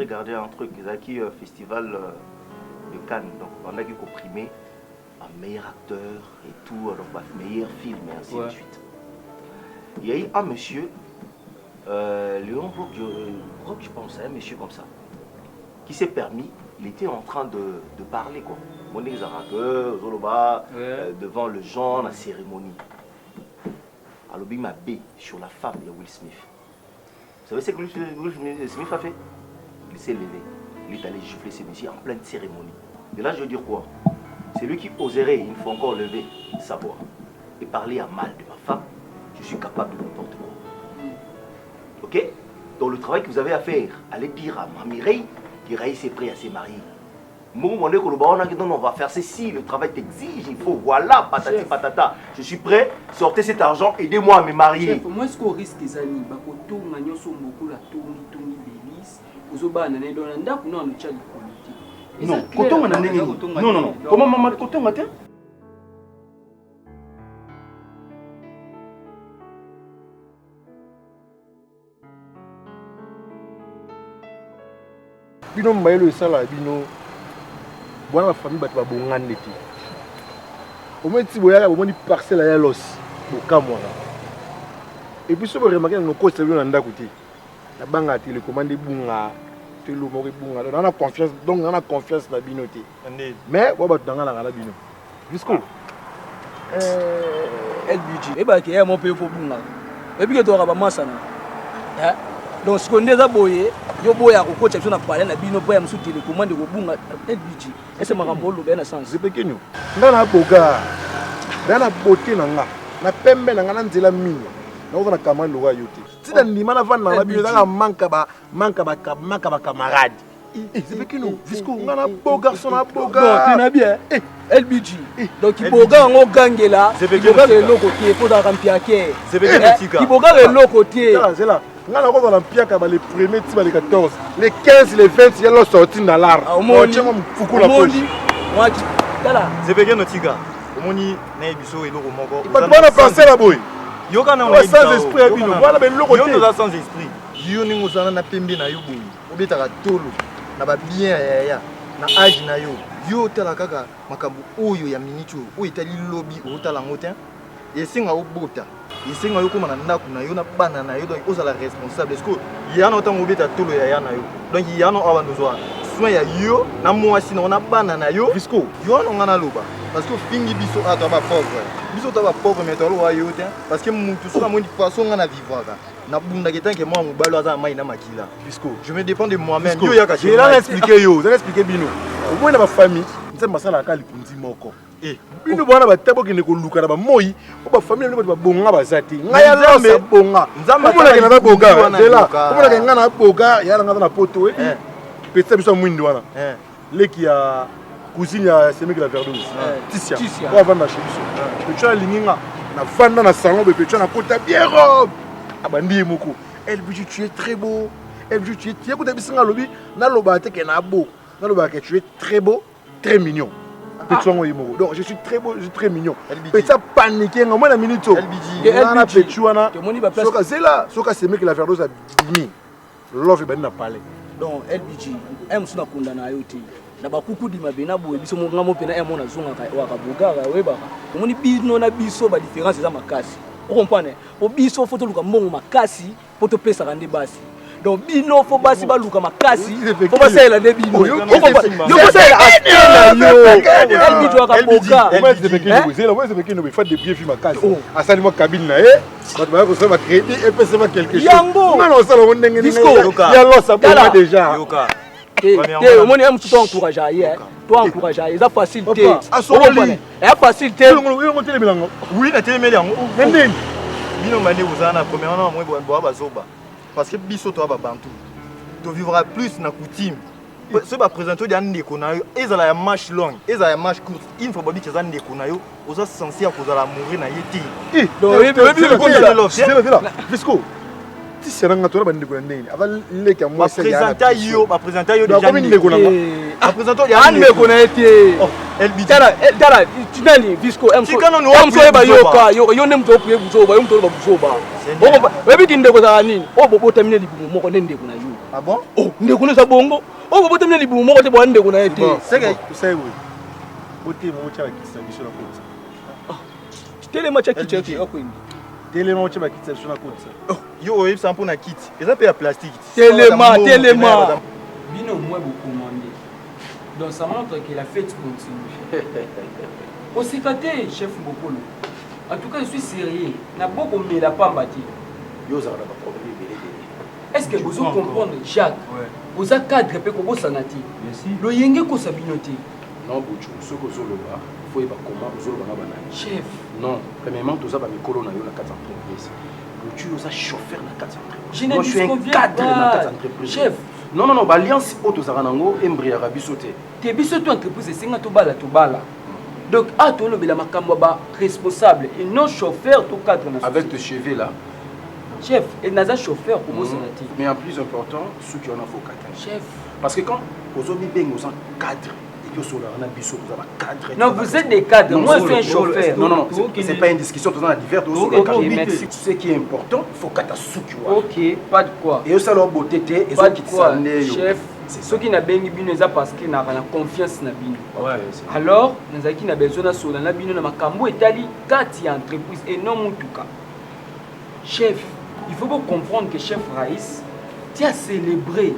regardé un truc, qui festival de Cannes, donc on a qui comprimé un meilleur acteur et tout, alors meilleur film et ainsi de suite. Il y a eu un monsieur, Léon Brock, je pense, un monsieur comme ça, qui s'est permis, il était en train de parler quoi. Monique Zarague, Zoloba, devant le genre, la cérémonie. Alors il m'a bé sur la femme de Will Smith. Vous savez ce que Will Smith a fait? Il s'est levé, il est allé gifler ses messieurs en pleine cérémonie. Et là je veux dire quoi? C'est lui qui oserait une fois encore lever sa voix et parler à mal de ma femme. Je suis capable de n'importe quoi. Ok? Donc le travail que vous avez à faire, allez dire à ma Mireille que Raïs est prêt à se marier. Moi, on va faire ceci, le travail t'exige, il faut, voilà, patati patata. Je suis prêt, sortez cet argent, aidez-moi à me marier. Chef, moi, est-ce qu'on risque que ça n'y va pas beaucoup la tourni bélis, aux obanes, et dans l'anda, pour nous, on tient politique. Non, coton, on a non. Comment maman coton, matin? Bino mbaye le sala bino bona la famille bat ba bongande ti au moins ti boya ba moni parcelle ya los bokamwa et puis so ba remarquer no ko se na ndako ti na banga ti le commande bunga te lo mo bunga on a confiance donc on a confiance na bino ti mais wa ba tanga la bino jusqu'où LBG e ba ke ya mo pe fo bunga e bi ke to ba masana hein donc ce qu'on déjà boyé yo boya ko coach na parler na bino boya musu télécommande ko bunga LBG ese makambo lo bena sans zepekenyo ndana boga ndana boté nanga na pembe nanga na nzela mingi na kama lo ga yote tida ndima na vana na bino nga manka ba camarade zepekenyo visco ngana beau garçon na boga non tu bien LBG donc iboga ngo gangela iboga le côté pour da rampiake iboga le côté zela ngana ko dans l'empiaka ba les premiers ti ba les 14 les 15 les 20 ils sont sortis dans l'art on tient mon fuku la poche moi tala zebege no tiga omoni na biso eloko moko ba bona penser la boy yoka na sans esprit bino voilà ben loko yo no sans esprit yo ningo sana na pembe na yo boy obetaka tolo na ba bien ya na age na yo yo tala kaka makambo oyo ya minute oyo itali lobby otala ngote esinga obota isinga yo koma na ndako na yo na bana na yo donc ozala responsable est-ce que yana otango obeta tolo ya yana yo donc yana awa ndozwa soin ya yo na mwasi na bana na yo visco yo no ngana loba parce que fingi biso ato ba pauvre biso to ba pauvre mais to lo wa yo te parce que mutu so moni poisson ngana vivre na bunda ketan ke moi mobalo aza mai na makila visco je me dépends de moi-même yo yaka je vais expliquer yo je vais expliquer bino au moins na ba famille nzemba sala ka lipunzi moko bino bwana batabo kene ko luka na ba moyi ko ba famille no ba bonga bazati ngaya losa bonga nzamba mona ke na boga dela mona ke ngana boga ya ngana na poto petit biso mwindi wana leki ya cousine ya Semeki la Verdouse Ticia on va marcher biso petit na linginga na vanda na salon be petit na kota bien robe abandi moko LBG tu es très beau LBG tu es ko tabisinga lobi na loba te ke na beau na loba ke tu es très beau très mignon. Donc je suis très beau, je suis très mignon. Mais ça paniqué, moi la minute. LBG. Soka zela, soka c'est mec la faire dose à dimi. Love ben na parler. Donc LBG, aime suna kundana yote. Na bakuku di mabena boye biso mo ngamo pena aime na zonga ka wa kabuga weba. Moni bino na biso ba différence za makasi. Vous comprenez? O biso photo luka mbongo makasi, poto pesa kande basi. Donc bino faut basi baluka makasi faut basela ne bino yo basela atena yo LBG wa kaboka moi je vais que vous moi je vais que nous faire des briefs makasi asali mo cabine na quand ba ko sema crédit et puis sema quelque chose yango non ça on ndenge ya lo ça bon déjà yoka au moins aime tout encourager hier toi encourager ça facilité et facilité yo tele bilango oui na tele melango ndenge bino mane uzana premièrement moi bo bazoba parce que biso to ba bantu to vivra plus na coutume ce ba présenter de ndeko na yo ezala ya marche longue ezala ya marche courte une fois babi tezana ndeko na yo oza censé ya kozala mourir na yeti donc c'est là fisco ti seranga to ba ndeko na ndeni ava leka moi c'est ya ba présenter yo déjà ndeko na ba présenter ya ndeko na yeti LBD. Tala, tunani Visco Tikana no ba yoka yo nem to puye buzoba yo mtolo buzoba. Webi kinde ko za nini? O bobo tamine libu moko nende kuna yo. Ah bon? Oh, nde kuna sa bongo. O bobo tamine libu moko te bo nde kuna ete. Seke. Kusai we. Bote mo cha bakisa biso na kota. Tele macha kicheki okwindi. Tele mo cha bakisa biso na kota. Yo oyeb ça pour na kit. Eza pe ya plastique. Telema. Bino moi beaucoup commandé. Donc ça montre que la fête continue. Au secrétaire, chef Bokolo. En tout cas, je suis sérieux. N'a beaucoup mis la pamba. Est-ce que vous comprenez, Jacques? Vous avez cadre pour que vous sanati. Merci. Le yenge ko sabinote. Non, Bouchou, ce que vous avez faut y comment vous avez Chef. Non, premièrement, vous avez mis colonne dans la 4 entreprises. Bouchou, vous avez chauffeur dans 4 entreprises. Je suis un cadre dans 4 entreprises. Chef. Non, l'alliance Auto-Zaranango, Embriara Bissoté. Tes bisoto entreprise, c'est un tobala. Donc, à ton lobby, la macamba responsable et non chauffeur, tout cadre. Avec tes cheveux là. Chef, et n'a pas chauffeur pour vous sanati. Mais en plus important, ceux qui en ont faut cadre. Chef. Parce que quand vous avez bien vous en cadre, et que sur la biso, vous avez cadre. Non, vous êtes des cadres. Moi, je suis un chauffeur. Non, c'est pas une discussion, vous en avez divers. Ok, merci. Ce qui est important, il faut que tu aies ok, pas de quoi. Et ça, leur beauté, et Pas ça de qui quoi, s'en chef. Ce qui n'a pas bino eza parce que n'a la confiance na bino. Ouais, alors nous avons na besoin na sola na bino na makambo etali kati ya entreprise et non mutuka. Chef, il faut comprendre que chef Raïs tu as célébré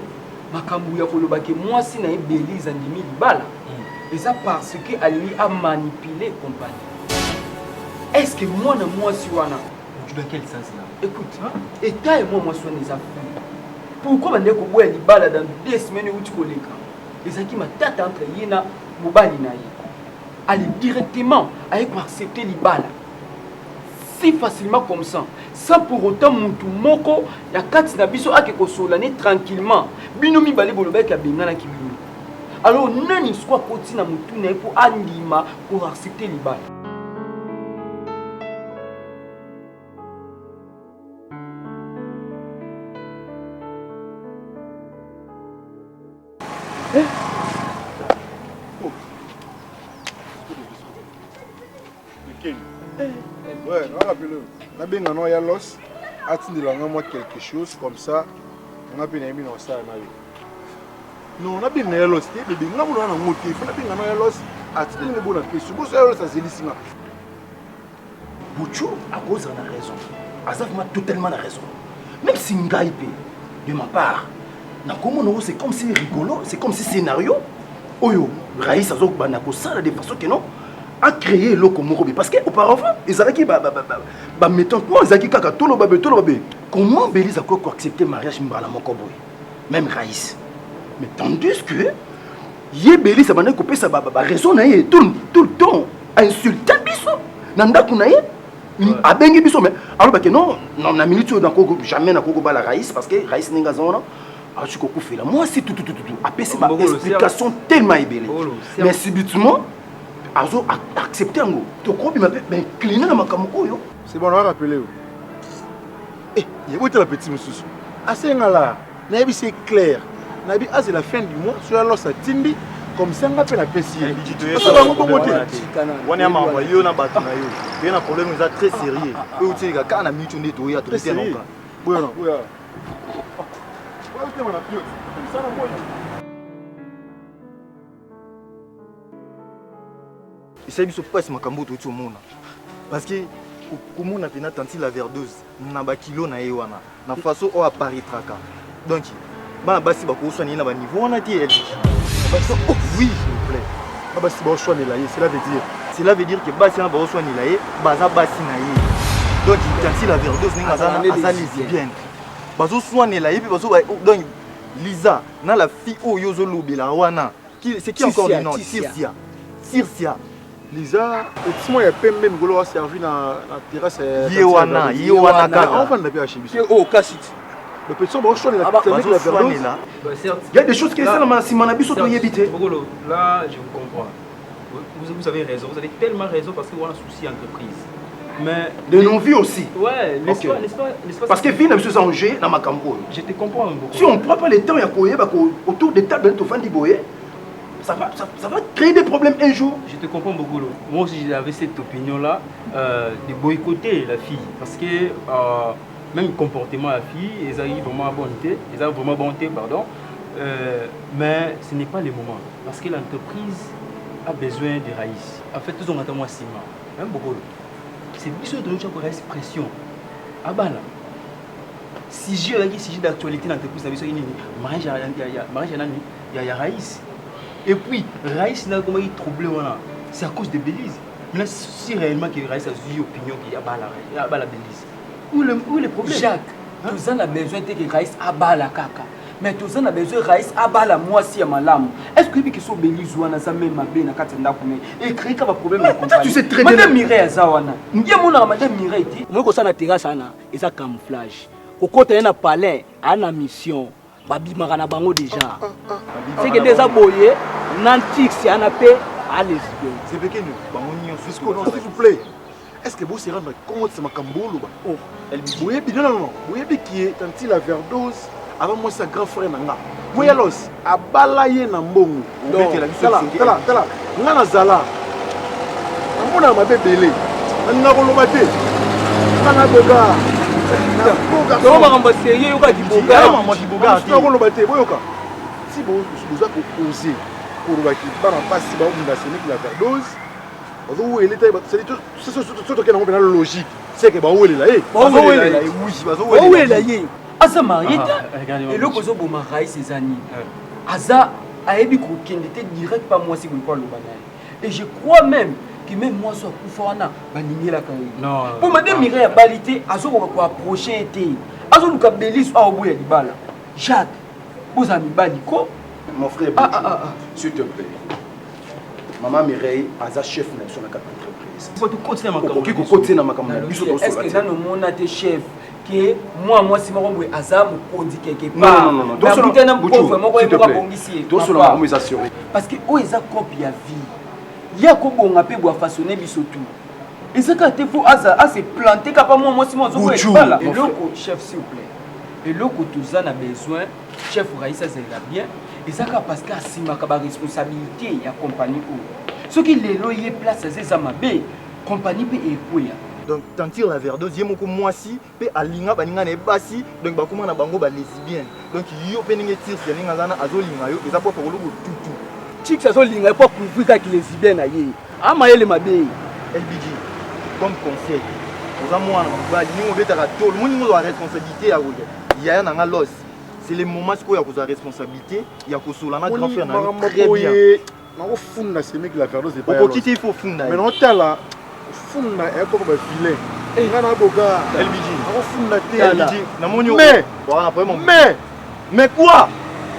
makambo ya koloba que moi si na Belize andimi libala. Et ça parce que Alimi a manipulé compagnie. Est-ce que moi na moi si wana tu dans quel sens là? Écoute, état et moi soin des affaires. Pourquoi on est au bout de libala dans 2 semaines où tu connais les gens qui m'attendent entre Yéna et Mobali Naï. Aller directement avec accepter libala. Si facilement comme ça, sans pour autant Moutou Moko, il y a 4 nabiso à quelque chose tranquillement. Binomi Bali Bolobek a bien qui bino. Alors, non, il soit côté na Moutou Naï pour Andima pour accepter libala. Ouais, rappelez-le. On a bien un noyau l'os. Attendez-le, moi quelque chose comme ça. On a bien aimé dans ça. Non, on a bien un l'os. Mais bien, on a un motif. On a bien un noyau l'os. Attendez-le, bon, on fait. Vous savez, ça c'est l'ici. Bouchou, à cause de la raison. Azaf m'a totalement la raison. Même si Ngaïpe, de ma part, c'est comme si rigolo, c'est comme si scénario. Oyo, Raïs Azok Banako, ça de façon que non, a créé le Komorobi. Parce qu'auparavant, ils avaient qui mettons, moi, ils avaient qui Tolo Babé. Comment Belize a quoi accepter le mariage Mbala Mokoboy? Même Raïs. Mais tandis que, Yé Belize a coupé sa raison, tout le temps, insulté Bisso. Nanda Kounaye. A bengi biso mais alors que non na minute dans Congo jamais na Congo ba la Raïs parce que Raïs ninga zona a tu ko fait là moi c'est tout après c'est ma explication tellement ébélée mais subitement azo accepter ngo to ko bi ma ben cliner na makamoko yo c'est bon on va rappeler eh il y a la petite monsieur assez ngala na bi c'est clair na bi c'est la fin du mois sur alors ça tindi comme ça on appelle la PC. On a envoyé un bateau. Il y a un problème très sérieux. Quand on a mis un étau, il y a très sérieux. Il s'agit de passer ma cambo tout le monde. Parce que comment on a fait la verdeuse, on a kilo na ewana, na façon au apparaîtra. Donc, bah basi ba ko soigner na ba niveau on a dit oh oui, s'il vous plaît. Cela veut dire que Bassi n'a pas soigné là, Baza Bassi naïe. Donc il la verdeuse n'est pas lesbienne. Bazo soigné là, puis Bazo donc Lisa, na la fille au Yozo Lobi la Wana. C'est qui encore le nom? Circia. Lisa, et moi il y a même golo servi dans la terrasse. Yewana Kaka. On va pas acheter. Oh, Kassit. Le petit son soigné la verdeuse. Il y a des choses qui sont dans ma simanabi sur ton yébité. Là, je vous comprends. Vous avez raison, vous avez tellement raison parce que vous avez un souci entreprise. Mais de non-vie aussi. Ouais, n'est-ce pas, parce que vie n'a pas changé dans ma campagne. Je te comprends beaucoup. Si on ne prend pas le temps, il y a autour des tables de Tofan Diboye. ça va créer des problèmes un jour. Je te comprends beaucoup. Moi aussi, j'avais cette opinion-là de boycotter la fille. Parce que même le comportement de la fille, ils arrivent vraiment à bonté. Ils arrivent vraiment à bonté, pardon. Mais ce n'est pas le moment. Parce que l'entreprise a besoin de raïs. En fait, tous on attend moi 6 mois. Même beaucoup. C'est bien de nous avoir pression. Ah bah là. Si j'ai un sujet d'actualité dans l'entreprise, il y a Raïs. Et puis, Raïs n'a pas troublé. C'est à cause de Belize. Mais si réellement que Raïs a eu opinion qu'il y a la Belize. Où est le problème? Jacques, tous on a besoin de que Raïs abat la caca. Mais tous on a besoin de Raïs abat la moi si à ma lame. Est-ce que tu es Belize ou ça même ma belle na katenda comme et créer un problème de compagnie? Tu sais très bien. Madame Mireille Azawana. Il y a mon madame Mireille. Moi que ça na terrasse ana, et ça camouflage. Kokota na palais, ana mission. Babi marana bango déjà. C'est que des aboyés, n'antix ana paix à les c'est pequeno. Bango nyon fisco, non, s'il vous plaît. Est-ce que vous se rendez compte c'est ma cambolo ba? Oh, elle dit non. Vous avez qui est quand il a overdose avant moi sa grand frère nanga. Moi yalos abalaye na mbongo. Tala. Ngana zala. Amona ma bébélé. Nanga koloba te. Nanga boga. Non, on va sérieux, on va dire boga. On va koloba te boyoka. Si vous avez osé pour le qui va en passer ba on nationale qui a overdose. Vous voyez l'état c'est tout que na logique. C'est que ba où est là oui, oui là yé. Asa marieta et le kozo boma Raïs ses amis. Asa a ebi ko kendete direct pas moi si vous pas le banal. Et je crois même que même moi soit kufana baningi la kai. Non. Pour madame Mireille balité azo ko approcher été. Azo luka Belize a obo ya libala. Jacques, vous ami baliko. Mon frère, s'il te plaît. Maman Mireille, Aza chef de son entreprise. Il faut que tu continues à continuer à ma est-ce que dans le monde a des chefs que moi si moi je Aza me conduit quelque part. Non. Parce que où est-ce qu'il y a vie? Il y a quoi on appelle pour façonner bisotou. Et ce que tu fais Aza a se planter capable moi si moi je veux là. Et le chef s'il vous plaît. Et le que tous a besoin chef Raïs ça c'est bien. Et ça parce que Sima a responsabilité de la compagnie. Ce qui est loyer place, c'est ça ma bé. Compagnie peut écouter. Donc, tant que la verdose, il y a moi si, peut alinga, baninga ne basi, donc bakuma na bango ba lesbienne. Donc, il y a peninga tir, il y a ngana azolinga yo, et ça pour le tout. Chic ça zolinga pas couvrir que lesbienne aïe. Ah maëlle ma bé. LBG, comme conseil, aux amours en bas, nous on veut ta tout le monde a responsabilité à vous. Il y a un loss. C'est le moment où il y a la responsabilité, il y a que sur la grand frère très bien. On funda c'est mec la faire c'est pas. Pour quitter il faut funda. Mais non tala funda est comme un filet. Ngana boga LBG. On funda te LBG. Na monio. Mais quoi?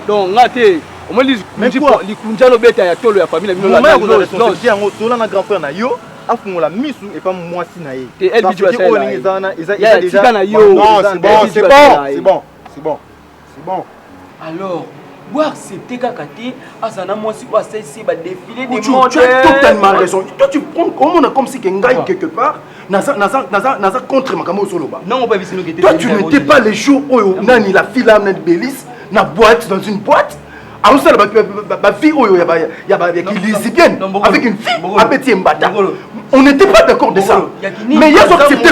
Donc ngate au moins les quoi les kunjalo beta ya tolo ya famille na la responsabilité en sur la grand frère na yo. Afungola misu et pas moi si na ye. LBG va ça. Il a déjà non, c'est bon. Alors, vous acceptez Kakati, Asana moi si vous acceptez le défilé des modèles. Tu as totalement raison. Toi tu prends comme si quelqu'un quelque part, naza contre Makamo Soloba. Non, on va visiter nous. Toi tu n'étais pas les jours où Nani la fille là de Belize, na boîte dans une boîte. Alors ça la fille où il y a qui lesbienne avec une fille à petit Mbata. On n'était pas d'accord de ça. Mais il y a accepté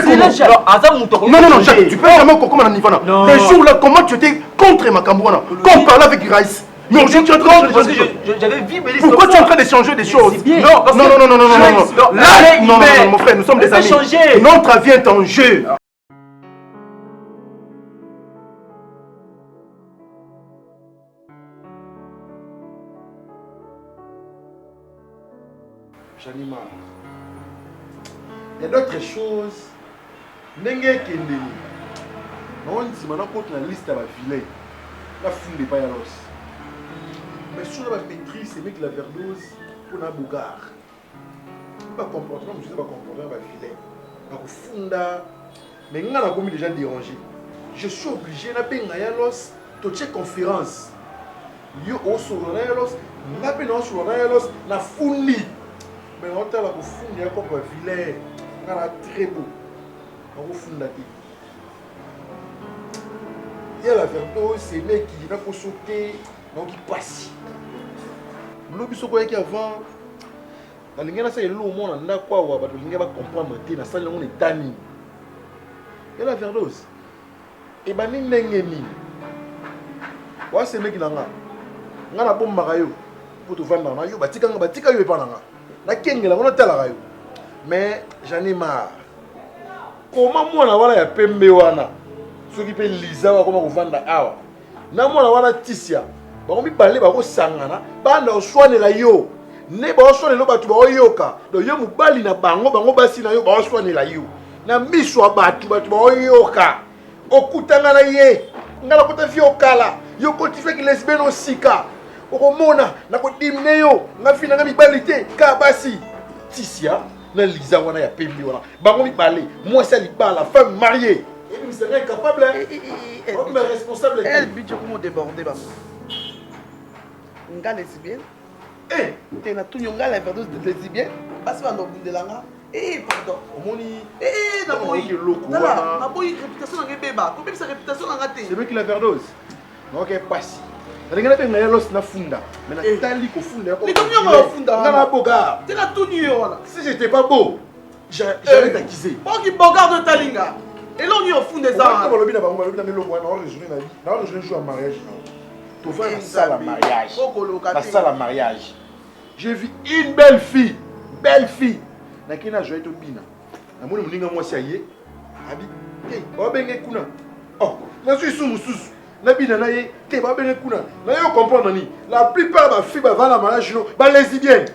comment. Non, Jacques, tu peux jamais comment on y va. Les jours là, comment tu étais contre Makamouana quand on parlait avec Raïs. Mais aujourd'hui tu es en train de changer. J'avais vu Belize. Pourquoi tu es en train de changer des choses? Non. Là, non, mon frère, nous sommes des amis. Notre avis est en jeu. Janima. Il y a d'autres choses. N'engé Kendeni. On dit maintenant qu'on a la liste à la filet. La foule n'est pas à l'os. Mais sur la maîtrise, c'est mec la verdose pour la bougar. Pas comportement, je ne sais pas comportement à la filet. Donc funda. Mais on a commis déjà dérangé. Je suis obligé de faire un los. Toute cette conférence. Yo au sur le los. N'a pas non sur le los. La fundi. Mais on a la fundi comme un filet. On a très beau. On a funda. Il y a la verdose, c'est mec qui n'a pas sauté, donc il passe. lobi soko yaki avant nalingi nasa elo omona ndako awa bato balingi bacomprendre te nasali yango na etani ela verdose ebandi ndenge nini wasemeki na nga nga nabombaka yo mpo tovandaka na yo batika yo epa na nga nakengela ngo natalaka yo mais j'en ai marre koma mwana wana ya pembe wana soki mpe liza wakoma kovanda awa na mwana wana tisia bango mibale bakosangana banda oswanela yo ne baoswanela bato baoyoka do yo mobali na bango basi na yo baoswanela yo na miso ya bato baoyoka okutanga na ye nga nakota fi okala yo koti feki lesbienne osika okomona nakodimine yo nga fi nanga mibali te ka basi tisia na liza wana ya pembe wana bango mibale mwasi ya libala femme mariée et lui serait incapable comme responsable elle budget comment déborder ba nga lesbienne te na tunyo nga la verdose de lesbienne basi ba ndobundelanga pardon omoni na boyi na boyi réputation nga beba ko bebisa réputation nga te c'est vrai qu'il a verdose OK passe Regarde bien les los na funda. Mais na tali ko funda. Ni comme yo na funda. Na boga. Tu na tout nu wala. Si j'étais pas beau, j'allais t'accuser. Bon qui bogarde de talinga. Et là on y funda ça. Comment le bina ba ngolo bina melo mwana rejoindre na vie. Na rejoindre jouer à mariage. Tu fais la salle à mariage. La salle à mariage. J'ai vu une belle fille. Belle fille. Na kina joie to bina. Na moni muninga mwasi aye. Abi. Eh, o benge kuna. Oh, na suis sous mususu. Nabina na ye te ba bene kuna na yo comprendre ni la plupart ba filles ba va la mariage no ba lesbienne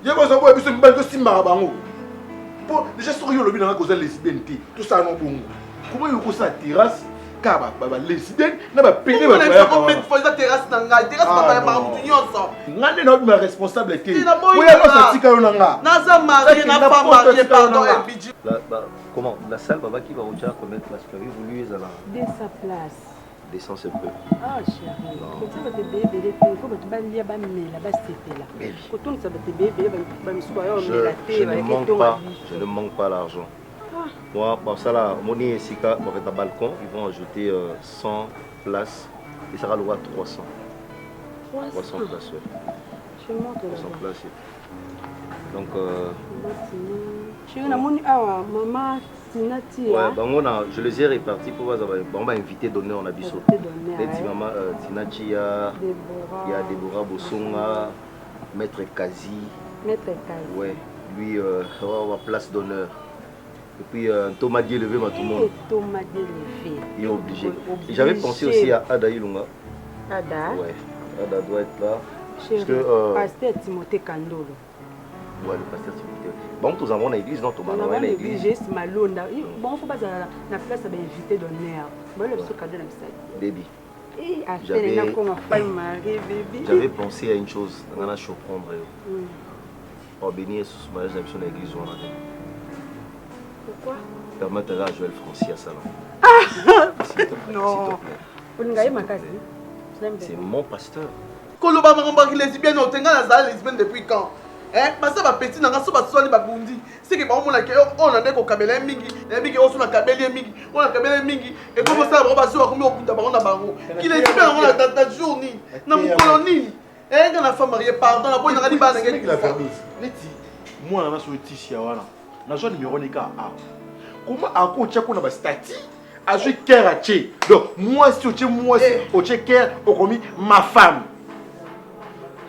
ye ko so bo biso mbali to simba bango po déjà sur yo lobi na ko za lesbienne te tout ça no bongo comment yo ko sa terrasse ka ba lesbienne na ba pene ba ba ko mettre fo za terrasse na nga terrasse ba ba mutu nyonso ngane na ma responsable te ko ya ko sa tika yo na nga na za marié na femme mariée pardon LBG comment la salle baba qui va retenir combien de places que vous voulu ça là de sa place descends un peu. Ah chérie, quand tu vas te bébé, il faut que tu vas lire là-bas c'était là. Quand tu vas te bébé, je ne manque pas l'argent. Moi, pour ça là, Moni et Sika, on va être à balcon, ils vont ajouter 100 places et ça va le 300. 300 places, oui. Je monte 300 places. Donc chérie, maman ouais, je les ai répartis pour voir. On va inviter d'honneur en Abisso. Maman Tinachi, il y a Deborah Bossonga, Maître Kazi. Maître Kazi. Ouais, lui, on va place d'honneur. Et puis Thomas Dieu levé, tout le monde. Thomas Dieu levé. Il est obligé. Et j'avais pensé aussi à Ada Ilunga. Ada. Ouais, Ada doit être là. Parce que pasteur Timothée Kandolo. Ouais, le pasteur Timothée. Bon, tous avons l'église, non, Thomas. On a l'église. Juste Malonda. Bon, il faut pas la place à inviter d'honneur. Bon, le petit cadeau de baby. J'avais pensé à une chose. On a surprendre. On va bénir sous ce mariage dans l'église. Pourquoi? Permettre à Joël Francis à ça. Non. C'est mon pasteur. Koloba Marambaki lesbienne, on tenga la lesbienne depuis quand? Parce que petit n'a pas soigné babundi. C'est que on a des kabela mingi, mingi on a kabela mingi, on a kabela mingi. Et comment ça va passer comme au punta baron bango? Qui les dit on a dans ta journée, dans mon colonie. Quand la femme mariée pardon, la bonne radi ba ngi la faire neti. Moi na so tisi ya wana. Na zo numéro nika a. Comment ako tchako na ba stati? A je cœur à tché. Donc moi si tu moi au tché cœur au commis ma femme.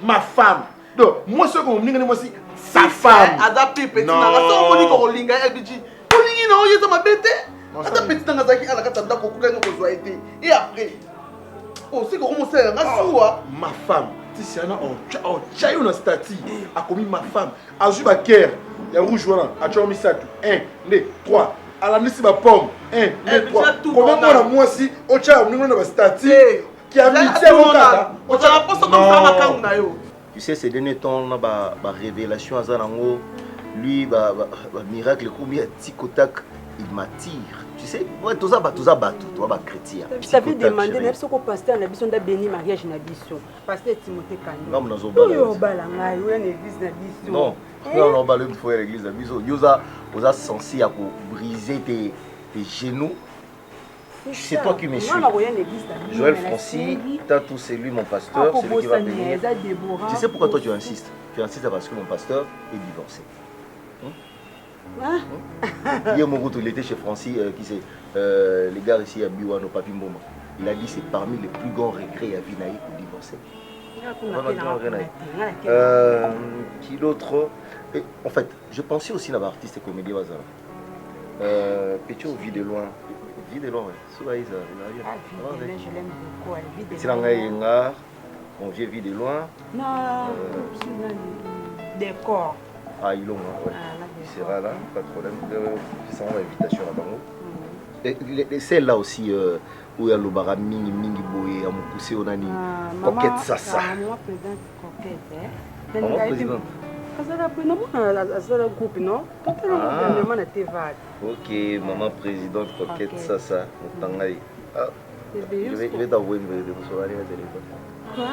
Ma femme. Donc, moi, ce que je dis, c'est sa femme. Adapté petit. Non. On dit qu'on linga LBG. On dit non, il est ma bête. Adapté petit dans la zaki à la carte d'ako qu'on a besoin d'aider. Et après, oh c'est comment c'est la soua. Ma femme. Si c'est un oh tchai on a stati. A commis ma femme. A joué ma cœur. Il y a rouge voilà. A tu as mis ça tout. 1, 2, 3. À la nuit c'est ma pomme. 1, 2, 3. Comment moi si au tchai on a mis stati. Qui a mis ça au cas. On a pas ça comme ça ma kang na yo. Tu sais, ces derniers temps, on a ma révélation à Zanango. Lui, miracle, combien Tikotak, il m'attire. Tu sais, ouais, tout ça, toi, chrétien. Je t'avais demandé, même si on pasteur, on a besoin de bénir mariage na biso. Pasteur Timothée Kandolo. Non, nous avons non, on va le faire l'église na biso. Vous êtes censé briser tes genoux C'est toi qui me suis. Joël Francis, Tatou, c'est lui mon pasteur, c'est lui qui va venir. Tu sais pourquoi toi tu insistes? Tu insistes parce que mon pasteur est divorcé. Hier, mon il était chez Francis, qui c'est les gars ici à Biwano, Papi Mboma. Il a dit c'est parmi les plus grands regrets à Vinaï pour divorcer. Qui d'autre? En fait, je pensais aussi à l'artiste et comédien Bazar. Pécho vit de loin. Vit de loin, ouais. Je l'aime beaucoup. C'est l'angaïenga. Mon vieux vit de loin. Non, décor. Ah, il sera là, pas de problème. C'est une invitation à Bango. Et celle-là aussi, où il y a le bara mingi boye, à mon poussé au nani. Coquette Sassa. Maman présidente Coquette. Maman présidente. Ok, maman présidente Coquette Sassa. Je vais t'envoyer une vidéo sur la téléphone. Quoi?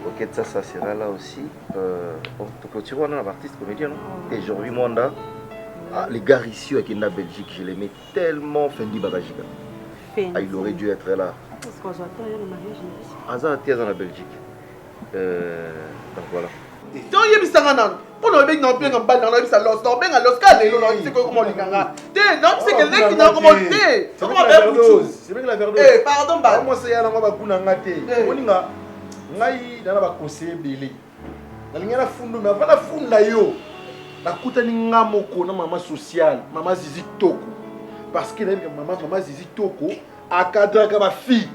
Ok, ça sera là aussi. Tu vois, on a un artiste comédien, non? Et Jean-Louis Mwanda, les gars ici avec la Belgique, je l'aimais tellement Fendi Bagajika. Il aurait dû être là. Est-ce qu'on s'entend le mariage? Ah, ça, tu es en Belgique. Donc voilà. Si on y est, ça va. Pour nous, on a bien un bal dans la vie, ça l'os. On a bien un los car les lois, c'est comment on les gagne. Non, c'est quelqu'un qui n'a comment t'es. C'est bien la verdose. C'est bien la verdose. Eh, pardon, bah. Moi, c'est un homme qui a gâté. On y va. Ngai dans la conseiller belé. Na lingana fundu mais avant la funda yo. Na kutani ngamoko na maman sociale, maman Zizi Toko. Parce que maman Zizi Toko akadaka ba fille.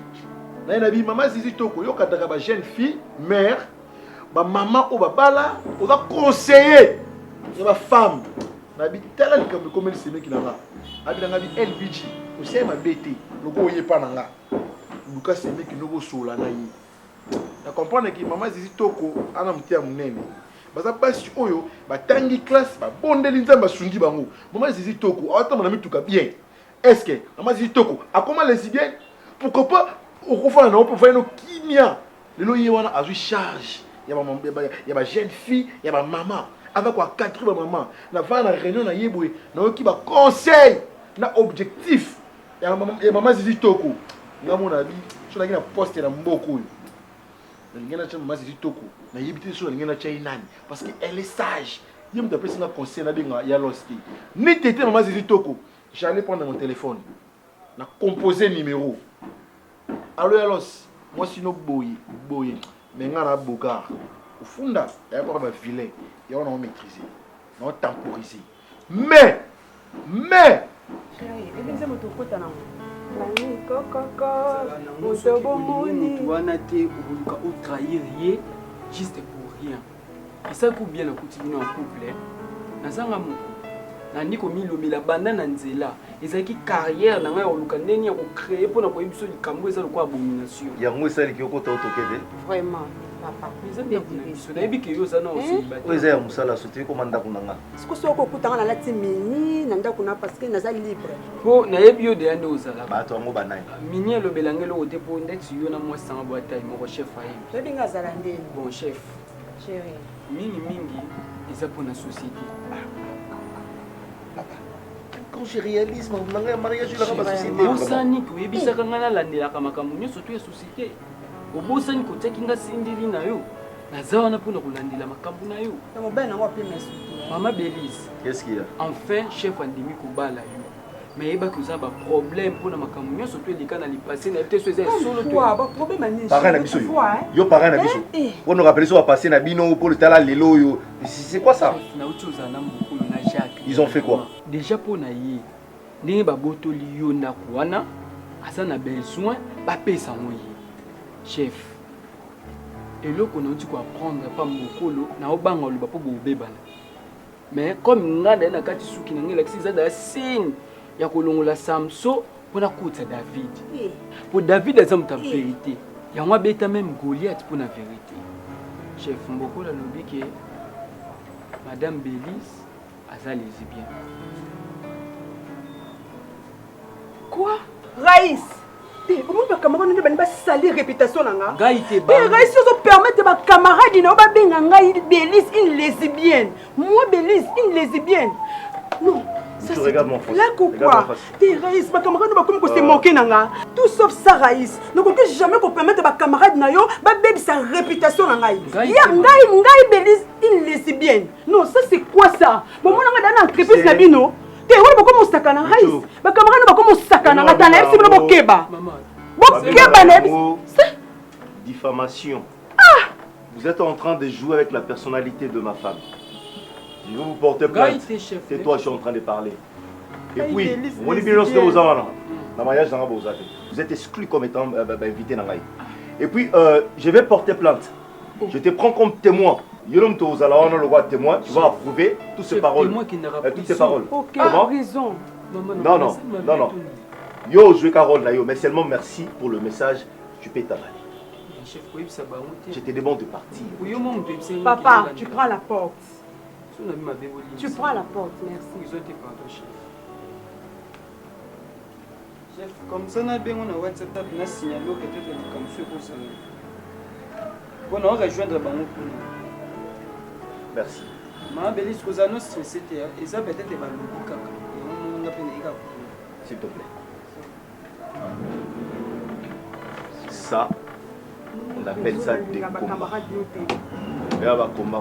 Na bi maman Zizi Toko yo kadaka ba jeune fille, mère, ba maman o ba bala, o va conseiller. Ya ba femme. Na bi tala likambo comme le seme ki na ba. Abi na bi LBG, o sait ma bête, loko yepa na nga. Luka seme ki no go sola na yi. Na comprendre que maman Zizi Toko ana mutia munene. Baza basi oyo batangi classe ba bondeli nzamba sungi bango. Maman Zizi Toko awata mona mituka bien. Est-ce que maman Zizi Toko a comment les bien? Pourquoi pas au kofana na pour faire no kimia. Lelo yewana azu charge. Ya ba jeune fille, ya ba maman avec quoi 4 ba maman. Na va na réunion na yeboé na oki ba conseil na objectif. Ya maman Zizi Toko. Ngamona bi so na poste na mboko. Parce qu'elle est sage. Je me suis un conseil ni t'étais maman Zizi Toko. J'allais prendre mon téléphone. Na composer numéro. Allô Yalos. Moi sinon boye. Mais on a bogard. Au fond là, il y a pas un vilain. Et on a maîtrisé. On a temporisé. Mais wana te oluka otrahir ye juste pour rien. Esa ko bien continuer en couple. Nazanga moko. Nandi ko milomela banda na nzela. Ezaki carrière na ngai oluka ndeni ya ko créer pour na ko biso likambo eza lokwa abomination. Yango esali ki okota otokede. Vraiment. Papa, ils ont bien dit. So na ebi ke yo za na aussi ba. Oza ya musala sote ko manda kunanga. Siko soko kutanga na lati mini nanda kuna parce que naza libre. Po na ebi yo de ande ozala. Ba to ngo banai. Mini lo belangelo o te po ndeti yo na moi sanga boita mo chef ayi. Je binga zala ndeni. Bon chef. Chérie. Mingi eza pour la société. Quand je réalise mon mariage de la société. Osani ko ebisaka ngana landelaka makambo nyonso to ya société. Obosani ko teki nga sindili na yo. Naza na pona kolandela makambo na yo. Tamo ben na wapi mesu. Maman Bélise. Qu'est-ce qu'il y a? Enfin chef andimi ko bala yo. Mais eba ko za ba problème pona makambo nyonso to elika na lipasser na peut-être so solo to. Wa ba problème ani. Parent na biso yo. Yo parent na biso. On nous rappelle ça passer na bino pour le tala lelo yo. C'est quoi ça? Na uchoza na mboko na Jacques. Ils ont fait quoi? Déjà pona ye. Ndenge ba botoli yo na kuana. Asa na besoin ba pesa moyi. Chef, et là qu'on a dit quoi apprendre pas mokolo na obanga lo ba po bobebana. Mais comme ngada na kati suki na ngela kisi za signe ya kolongola Samso pona kutsa David. Pour David azam ta vérité. Ya ngwa beta même Goliath pour la vérité. Chef mbokola lobi ke Madame Bélise aza lesbienne. Quoi? Raïs. Comment les camarades ne vont pas salir réputation là? Gaïté ba. Raïs se permettre ma camarade ne pas bien Bélise une lesbienne. Moi Bélise une lesbienne. Non. Tu regardes mon face. Là quoi? T'es Raïs, ma camarade va comme se moquer nanga. Tout sauf ça Raïs. Donc on peut jamais qu'on permette ma camarade nayo, ba baby sa réputation nanga. Ya ngai Bélise une lesbienne. Non, ça c'est quoi ça? Bon moi nanga dans entreprise na bino. T'es ouais comme sakana Raïs. Ma camarade va comme sakana nanga dans la si bo keba. Bokeba na diffamation. Vous êtes en train de jouer avec la personnalité de ma femme. Je vais vous porter plainte. C'est toi, je suis en train de parler. Et puis, vous êtes exclu comme étant invité dans l'aïe. Et puis, je vais porter plainte. Je te prends comme témoin. Tu vas approuver toutes ces paroles. Toutes ces paroles. Ok, raison. Non, non, non, non. Yo, je vais Carole, mais seulement merci pour le message. Tu peux t'avaler. Je te demande de partir. Papa, tu prends la porte. Tu prends la porte, merci. Chef, comme ça, on a bien WhatsApp, on a signalé que tu es comme ça pour ça. Bon, on va rejoindre Bango. Merci. Ma belle Skozano, c'était et ça peut-être s'il te plaît. Ça, on appelle ça des combats.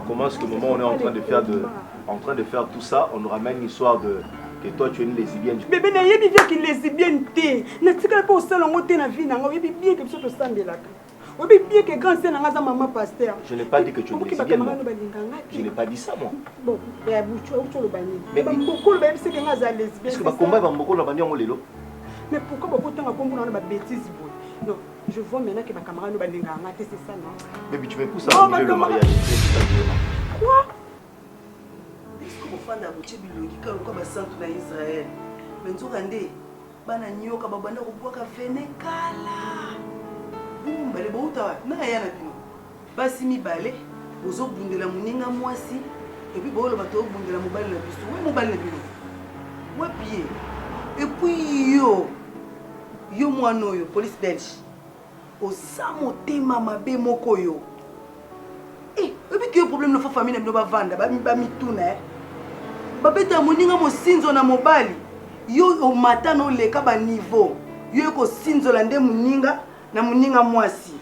Comment est-ce que moment on est en train de faire tout ça, on nous ramène une histoire de que toi tu es une lesbienne. Bébé na yebi bien qu'il lesbienne té. Na tika pas au salon côté na vie na yebi bien que ça te sambelaka. Yebi bien que grand c'est na za maman pasteur. Je n'ai pas dit que tu es une lesbienne. Je n'ai pas dit ça moi. Bon, ya bucho le bani. Mais beaucoup le bébé c'est que nga za lesbienne. Est-ce que ba combat ba mboko na bani ngo lelo? Mais pourquoi beaucoup tant kombo na ba bêtise boy. Non, je vois maintenant que ma camarade nous balinga c'est ça non. Baby, tu me pousses à annuler le mariage. Quoi? Est-ce que vous faites un petit billet qui est comme un centre d'Israël? Mais nous regardez, bana nyoka babanda kuboka venekala. Boum, bale bouta na yana bino. Basi mibale, bozo bundela muninga mwasi, et puis bolo bato bundela mobile na biso. Ouais mobile na bino. Ouais pied. Et puis yo mwana oyo police belge. Osa motema mabe moko yo. Eh, et puis quel problème na famille na bino ba vanda ba mituna eh. Babeta moninga mosinzo na mobali. Yo o matano leka ba niveau. Yo ko sinzo la nde moninga na moninga mwasi.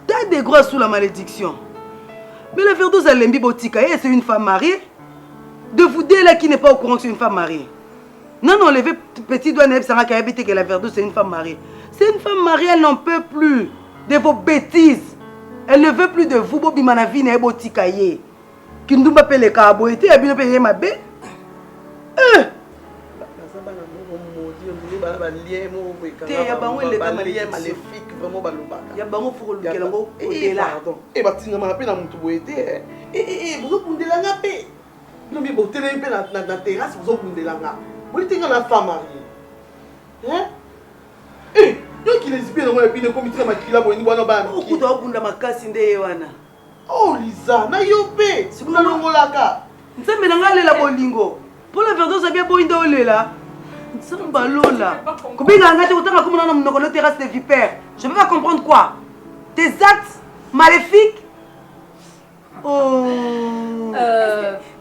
T'as des gros sous la malédiction. Mais la Verdouse a lembi botika, c'est une femme mariée. De vous dire là qui n'est pas au courant que c'est une femme mariée. Non, non, levez petit doigt neb sera habité que la Verdouse c'est une femme mariée. C'est une femme mariée, elle n'en peut plus de vos bêtises. Elle ne veut plus de vous, Bobi Manavi na botika ye. Kindumba pele ka aboité, abino pele ma bé. Ya bango le kamalier maléfique vraiment balobaka. Ya bango faut le kelango odela. Et batinga ma pe na mutu boete. Bozo kundelanga pe. Non mais botele pe na terrasse bozo kundelanga. Bolinga na femme mariée. Hein? Yo ki lesbienne ngo epine komiti na makila boyini bwana bana. Okuta okunda makasi nde wana. Oh Lisa, na yo pe. Sikuna longolaka. Nzembe na ngalela bolingo. Pour la Verdouse bien boyinde olela. Samba Lola. Combien d'années tu as comme on a terrasse de vipères? Je ne peux pas comprendre quoi. Tes actes maléfiques. Oh.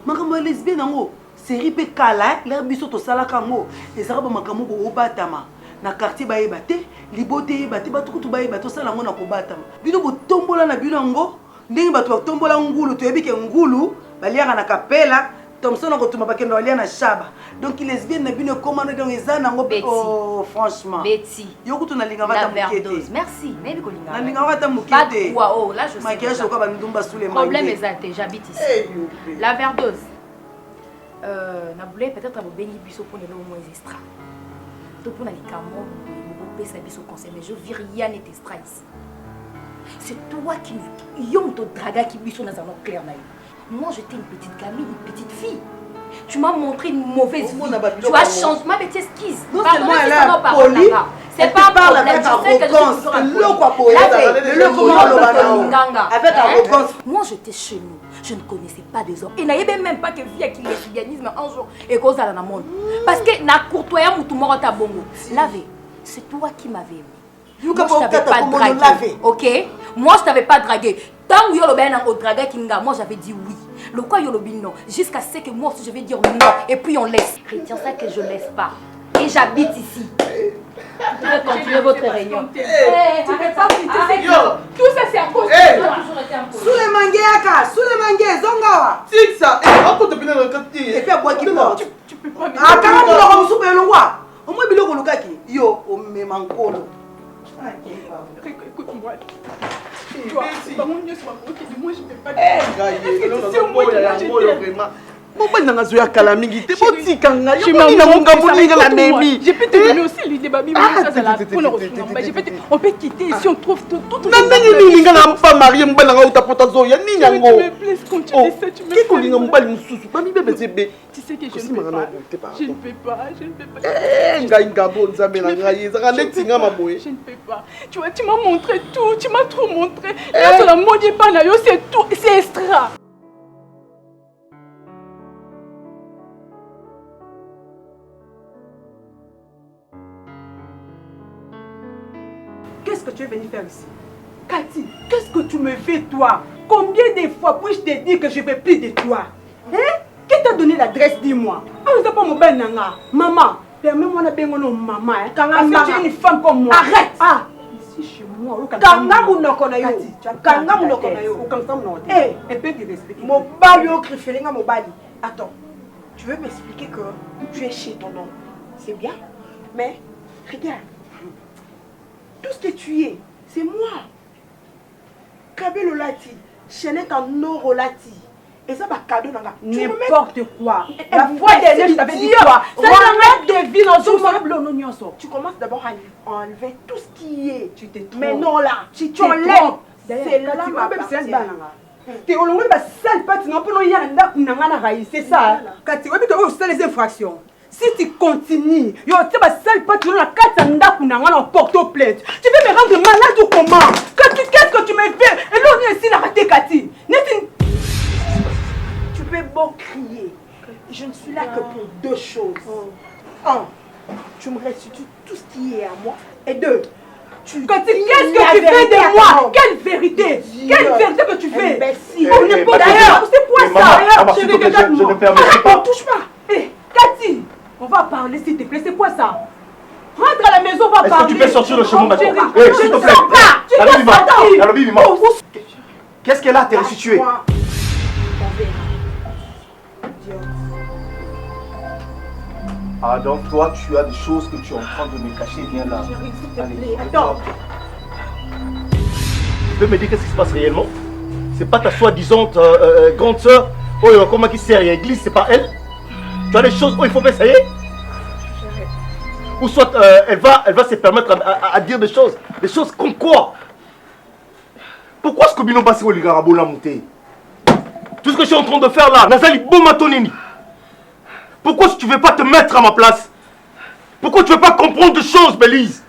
Maman lesbienne en haut. Série pe kala, l'air biso to sala kango. Et ça va makamu bo batama. Na quartier ba ebate, libote ebate ba tukutu ba ebato sala ngo na ko batama. Bino bo tombola na bino ngo, ndenge ba to tombola ngulu to yebike ngulu, baliaka na kapela. Thompson a retrouvé bakendo alia na shaba. Donc les lesbiennes na bino commande donc ezana ngo oh franchement. Betty. Yo kutu na linga vata mukete. Merci. Maybe ko linga. Na linga vata mukete. Pas oh là je sais. Maquillage ko ba ndumba sous les mains. Problème exact, j'habite ici. La Verdouse. Na voulais peut-être abo bengi biso pour les moins extra. To pour na likamo mo pesa biso conseil mais je vis rien n'est extra ici. C'est toi qui yo to draga qui biso na salon clair na. Moi, j'étais une petite gamine, une petite fille. Tu m'as montré une mauvaise vie. Tu as changé ma bêtise esquisse. Non seulement elle est polie, c'est pas un problème. Avec arrogance. Avec arrogance. Moi, j'étais chez nous. Je ne connaissais pas des hommes. Et il n'y avait même pas que vie avec le lesbianisme un jour. Et cause à la monde. Parce que na courtoya moutoumoro ta bongo. Lavé. C'est toi qui m'avais aimé. Moi, je t'avais pas dragué. Ok? Moi, je t'avais pas dragué. Tant que yo le ben au draga kinga, moi j'avais dit oui. Le quoi Yolobino, jusqu'à ce que moi aussi je vais dire non. Et puis on laisse. Retiens ça que je laisse pas. Et j'habite ici. Vous pouvez continuer votre réunion. Tu ne peux pas quitter tout ça, c'est à cause de toi. Sous les mangues, zongawa. C'est ça. On peut te pénétrer le quartier. Et puis à bois qui porte. Tu peux pas. Ah, quand on a soupe le roi. Au moins, bilo kolukaki. Yo, o me mankolo. Écoute-moi. Toi, moi je ne peux pas. Je peux te donner aussi l'idée, baby. On peut quitter ici, on trouve tout. Tu me plais, quand tu dis ça, tu me plais. Tu sais que je ne peux pas. Je ne peux pas. Je ne peux pas. Tu vois, tu m'as montré tout. Tu m'as trop montré. Là, sur la maudit panayo, c'est tout. C'est extra. Qu'est-ce que tu es venu faire ici? Cathy, qu'est-ce que tu me fais toi? Combien de fois puis-je te dire que je ne veux plus de toi? Hein? Qui t'a donné l'adresse, dis-moi? Ah, vous n'avez pas mon ben nanga. Maman, permets-moi de bien mon maman. Quand tu es une femme comme moi. Arrête! Ah! Ici chez moi, Kanga munokonayo. Kanga munokonayo. Eh, elle peut te respecter. Mon balio crifelinga mon bali. Attends, tu veux m'expliquer que tu es chez ton oncle? C'est bien, mais regarde. Tout ce que tu es, c'est moi. Kabelo Lati, Chenet en oro Lati. Et ça va cadeau dans la. N'importe quoi. La fois dernière, je t'avais dit quoi? C'est la de vie dans tout le. Tu commences d'abord à enlever tout ce qui est. Tu t'es trompé. Mais non là, tu enlèves. C'est là ma partie. Tu es au long de la seule partie. Non, pour nous y aller. C'est ça. Quand tu veux faire les infractions. Si tu continues, tu vas seul pas tu la carte en porte plainte. Tu veux me rendre malade ou comment? Qu'est-ce que tu me fais? Et là on est ici la Cathy. Tu peux bon crier. Je ne suis là que pour deux choses. Un, tu me restitues tout ce qui est à moi. Et deux, qu'est-ce que tu fais de moi? Quelle vérité? Quelle vérité que tu fais? D'ailleurs, c'est quoi ça? Je ne permets pas. Touche pas. Hé, Cathy, on va parler s'il te plaît, c'est quoi ça? Rentre à la maison, on va parler. Est-ce que tu peux sortir de chez moi maintenant? Je ne sais pas. Qu'est-ce qu'elle a à te restituer? Ah donc toi tu as des choses que tu es en train de me cacher, viens là. Attends. Tu peux me dire qu'est-ce qui se passe réellement? C'est pas ta soi-disant grande sœur, comment qui sert à l'église, c'est pas elle? Tu as des choses où il faut faire ça y est? Ou soit elle va se permettre à dire des choses comme quoi? Pourquoi est-ce que Bino Bassi ou Ligarabo l'a monté? Tout ce que je suis en train de faire là, Nazali Bomatonini. Pourquoi est-ce que tu ne veux pas te mettre à ma place? Pourquoi tu ne veux pas comprendre des choses, Bélise?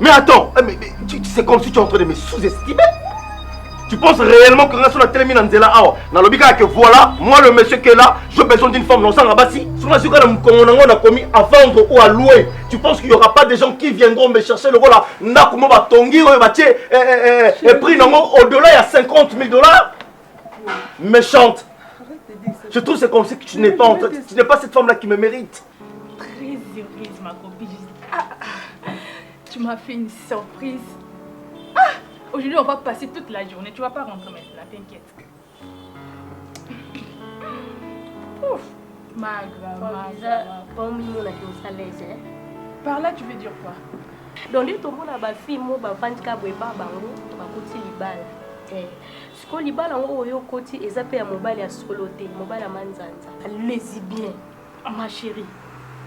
Mais attends, c'est comme si tu es en train de me sous-estimer. Tu penses réellement que sur la télémine Nzela dans le que voilà, moi le monsieur qui est là, j'ai besoin d'une femme dans le Rabassi. Sur la sucre on a commis à vendre ou à louer. Tu penses qu'il n'y aura pas des gens qui viendront me chercher le rôle là? Nakumo va tongi, et prix au-delà il y a $50,000. Méchante. Je trouve que c'est comme si tu n'es pas cette femme là qui me mérite. Très heureuse ma copine. Tu m'as fait une surprise. Aujourd'hui, on va passer toute la journée. Tu vas pas rentrer maintenant, t'inquiète. Ouf, par là, tu veux dire quoi? Donc, tout le monde a fait moi, Vantika Bweba, Bango, Bakoti Libal. Ce que Libal a eu côté, et ça fait un mobile à soloté, mobile à Manzanza. Allez-y bien, ma chérie.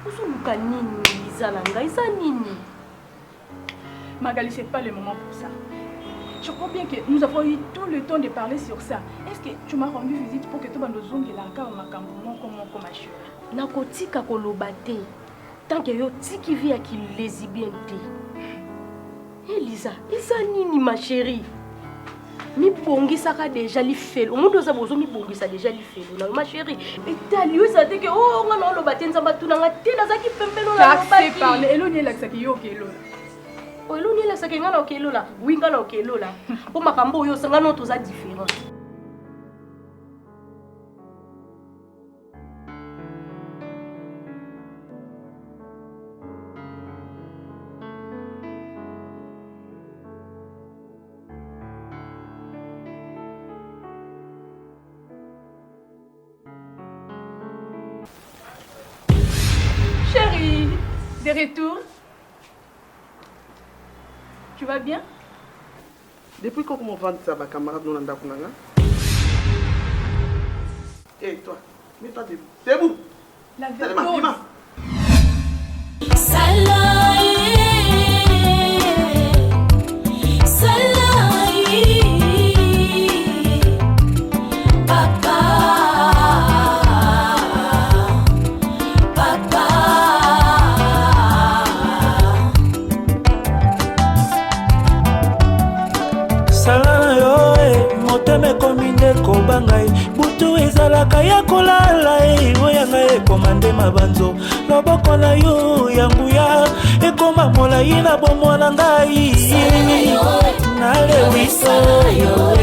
Où sont nous canines, Lisa Langa, Isa Nini? Magali, c'est pas le moment pour ça. Je crois bien que nous avons eu tout le temps de parler sur ça. Est-ce que tu m'as rendu visite pour que tu nous zonges là encore comme ma chérie? Nakotika kolobate. Tant que yo tiki via qui lesbienne. Elisa, Isa Nini ma chérie? Mi bongi saka déjà li fait. Au monde ça bozo mi bongi ça déjà li fait. Na ma chérie. Et t'as lui ça dit que oh on a lo baten ça batuna ngati na zaki pempelo na ba. Ça c'est parler. Eloni la saki yo kelo. Oh eloni la saki ngana okelo la. Oui ngana okelo la. Pour makambo yo sanga no toza différent. de retour. Tu vas bien? Depuis quand on vend ça, ma camarade, nous n'en avons Eh, toi, mets-toi debout. Debout. La verdose. Kobangai butu ezalaka ya kolala oyanga ekomande mabanzo loboko na yo yanguya ekoma molai na bomwana ngai na lewiso yo